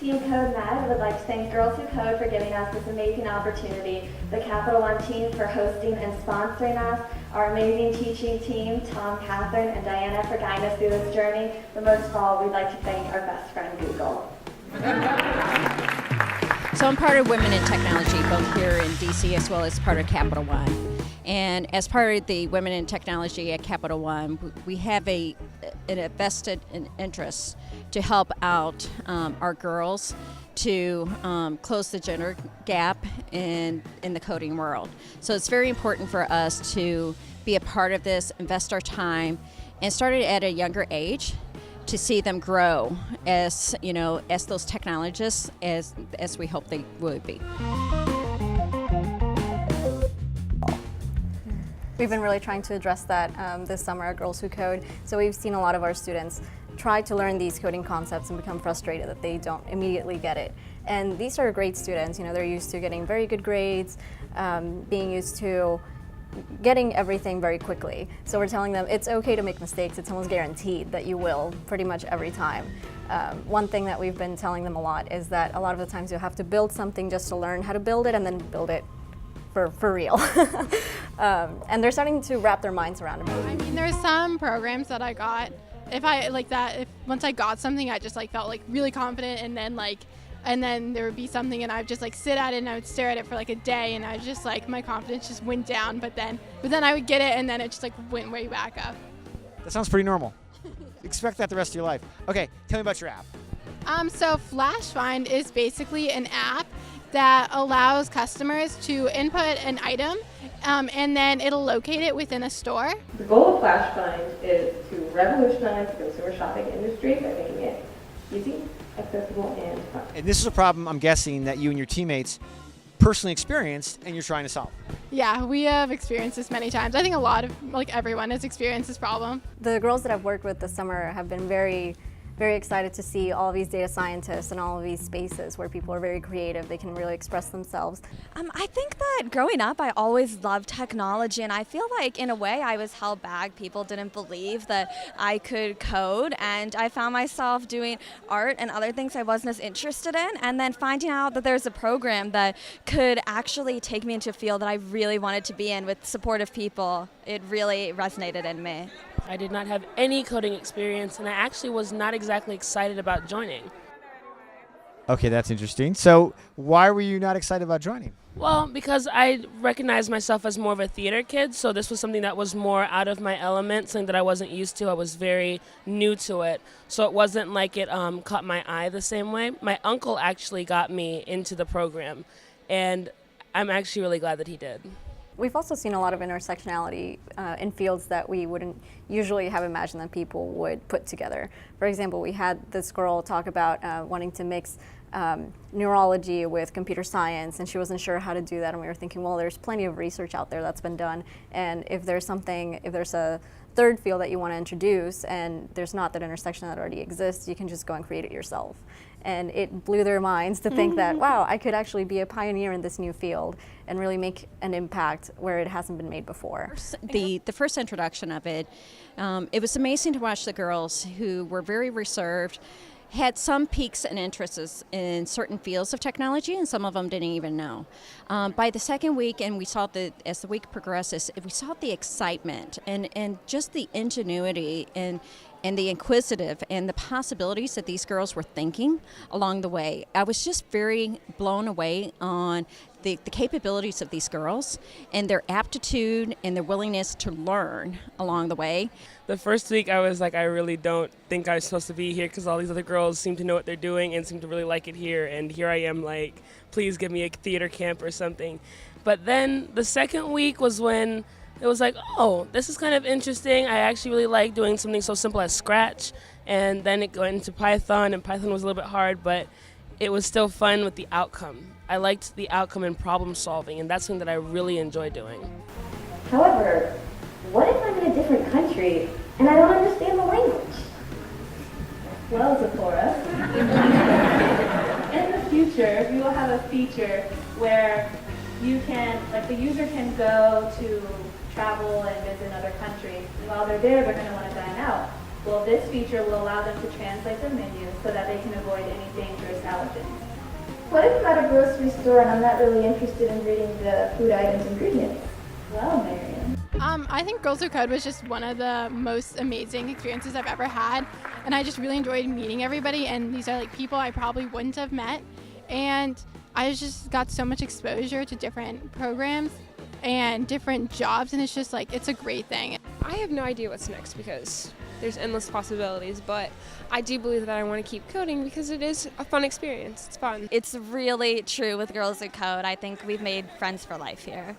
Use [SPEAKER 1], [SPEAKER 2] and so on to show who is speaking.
[SPEAKER 1] Team Code Med would like to thank Girls Who Code for giving us this amazing opportunity, the Capital One team for hosting and sponsoring us, our amazing teaching team, Tom, Catherine, and Diana for guiding us through this journey, but most of all, we'd like to thank our best friend, Google.
[SPEAKER 2] So I'm part of Women in Technology, both here in DC as well as part of Capital One. And as part of the Women in Technology at Capital One, we have an vested interest to help out our girls to close the gender gap in the coding world. So it's very important for us to be a part of this, invest our time, and start it at a younger age to see them grow as, you know, as those technologists as we hope they would be.
[SPEAKER 3] We've been really trying to address that this summer at Girls Who Code. So we've seen a lot of our students try to learn these coding concepts and become frustrated that they don't immediately get it. And these are great students, you know, they're used to getting very good grades, being used to getting everything very quickly. So we're telling them it's okay to make mistakes. It's almost guaranteed that you will pretty much every time. One thing that we've been telling them a lot is that a lot of the times you'll have to build something just to learn how to build it and then build it for real. And they're starting to wrap their minds around it.
[SPEAKER 4] I mean, there's some programs that I got, if once I got something, I just like felt like really confident, and then there would be something and I would just like sit at it and I would stare at it for like a day, and I was just like, my confidence just went down, but then I would get it and then it just like went way back up.
[SPEAKER 5] That sounds pretty normal. Expect that the rest of your life. Okay, tell me about your app.
[SPEAKER 4] So Flash Find is basically an app that allows customers to input an item and then it'll locate it within a store.
[SPEAKER 6] The goal of Flash Find is to revolutionize the consumer shopping industry by making it easy, accessible, and fun.
[SPEAKER 5] And this is a problem, I'm guessing, that you and your teammates personally experienced and you're trying to solve.
[SPEAKER 4] Yeah, we have experienced this many times. I think a lot of, everyone has experienced this problem.
[SPEAKER 3] The girls that I've worked with this summer have been very excited to see all these data scientists and all of these spaces where people are very creative. They can really express themselves.
[SPEAKER 7] I think that growing up, I always loved technology, and I feel like in a way I was held back. People didn't believe that I could code, and I found myself doing art and other things I wasn't as interested in, and then finding out that there's a program that could actually take me into a field that I really wanted to be in with supportive people. It really resonated in me.
[SPEAKER 8] I did not have any coding experience, and I actually was not exactly excited about joining.
[SPEAKER 5] Okay, that's interesting. So why were you not excited about joining?
[SPEAKER 8] Well, because I recognized myself as more of a theater kid, so this was something that was more out of my element, something that I wasn't used to. I was very new to it, so it wasn't like it caught my eye the same way. My uncle actually got me into the program, and I'm actually really glad that he did.
[SPEAKER 3] We've also seen a lot of intersectionality in fields that we wouldn't usually have imagined that people would put together. For example, we had this girl talk about wanting to mix neurology with computer science, and she wasn't sure how to do that, and we were thinking, well, there's plenty of research out there that's been done, and if there's a third field that you want to introduce and there's not that intersection that already exists, you can just go and create it yourself. And it blew their minds to think that, wow, I could actually be a pioneer in this new field and really make an impact where it hasn't been made before.
[SPEAKER 2] The first introduction of it, it was amazing to watch the girls who were very reserved, had some peaks and interests in certain fields of technology, and some of them didn't even know. By the second week, and we saw as the week progresses, we saw the excitement and just the ingenuity and the inquisitive and the possibilities that these girls were thinking along the way. I was just very blown away on the capabilities of these girls and their aptitude and their willingness to learn along the way.
[SPEAKER 8] The first week I was like, I really don't think I was supposed to be here because all these other girls seem to know what they're doing and seem to really like it here, and here I am like, please give me a theater camp or something. But then the second week was when it was like, oh, this is kind of interesting. I actually really like doing something so simple as Scratch, and then it went into Python, and Python was a little bit hard, but it was still fun with the outcome. I liked the outcome and problem solving, and that's something that I really enjoy doing.
[SPEAKER 1] However, what if I'm in a different country and I don't understand the language?
[SPEAKER 6] Well, Zipporah, in the future, we will have a feature where the user can go to travel and visit another country. And while they're there, they're going to want to dine out.
[SPEAKER 1] Well, this feature will allow them to translate the menu so that they can avoid any dangerous allergens. What if I'm at a grocery store and I'm not really interested in reading the food items ingredients? Well, Marion.
[SPEAKER 4] I think Girls Who Code was just one of the most amazing experiences I've ever had, and I just really enjoyed meeting everybody, and these are like people I probably wouldn't have met, and I just got so much exposure to different programs and different jobs, and it's just like, it's a great thing.
[SPEAKER 9] I have no idea what's next because there's endless possibilities, but I do believe that I want to keep coding because it is a fun experience. It's fun.
[SPEAKER 7] It's really true with Girls Who Code. I think we've made friends for life here.